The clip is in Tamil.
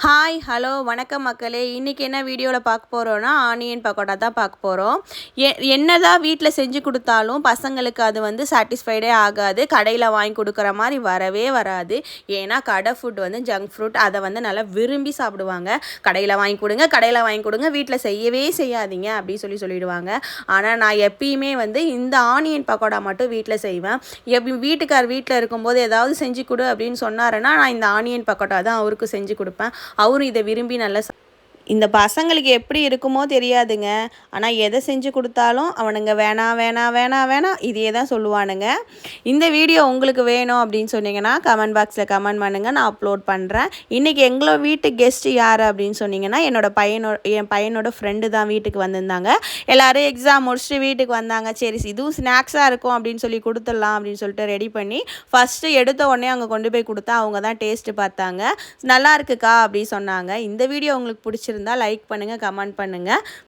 ஹாய் ஹலோ வணக்கம் மக்களே. இன்றைக்கி என்ன வீடியோவில் பார்க்க போகிறோன்னா ஆனியன் பக்கோடா தான் பார்க்க போகிறோம். என்னதான் வீட்டில் செஞ்சு கொடுத்தாலும் பசங்களுக்கு அது வந்து சாட்டிஸ்ஃபைடே ஆகாது. கடையில் வாங்கி கொடுக்குற மாதிரி வரவே வராது. ஏன்னா கடை ஃபுட் வந்து ஜங்க் ஃப்ரூட், அதை வந்து நல்லா விரும்பி சாப்பிடுவாங்க. கடையில் வாங்கி கொடுங்க, கடையில் வாங்கி கொடுங்க, வீட்டில் செய்யவே செய்யாதீங்க அப்படி சொல்லிடுவாங்க. ஆனால் நான் எப்பயுமே வந்து இந்த ஆனியன் பக்கோடா மட்டும் வீட்டில் செய்வேன். வீட்டுக்கார் வீட்டில் இருக்கும்போது ஏதாவது செஞ்சு கொடு அப்படின்னு சொன்னாருன்னா நான் இந்த ஆனியன் பக்கோடா தான் அவருக்கு செஞ்சு கொடுப்பேன். அவரும் இதை விரும்பி நல்லா இந்த பசங்களுக்கு எப்படி இருக்குமோ தெரியாதுங்க. ஆனால் எதை செஞ்சு கொடுத்தாலும் அவனுங்க வேணாம் வேணாம் வேணாம் வேணாம் இதையே தான் சொல்லுவானுங்க. இந்த வீடியோ உங்களுக்கு வேணும் அப்படின்னு சொன்னீங்கன்னா கமெண்ட் பாக்ஸில் கமெண்ட் பண்ணுங்கள், நான் அப்லோட் பண்ணுறேன். இன்றைக்கி எங்களோட வீட்டு கெஸ்ட்டு யார் அப்படின்னு சொன்னீங்கன்னா என் பையனோட ஃப்ரெண்டு தான் வீட்டுக்கு வந்திருந்தாங்க. எல்லோரும் எக்ஸாம் முடிச்சுட்டு வீட்டுக்கு வந்தாங்க. சரி இதுவும் ஸ்நாக்ஸாக இருக்கும் அப்படின்னு சொல்லி கொடுத்துடலாம் அப்படின்னு சொல்லிட்டு ரெடி பண்ணி ஃபஸ்ட்டு எடுத்த உடனே அங்கே கொண்டு போய் கொடுத்தா அவங்க தான் டேஸ்ட்டு பார்த்தாங்க. நல்லா இருக்குக்கா அப்படி சொன்னாங்க. இந்த வீடியோ உங்களுக்கு பிடிச்சிருந்தா லைக் பண்ணுங்கள், கமெண்ட் பண்ணுங்கள்.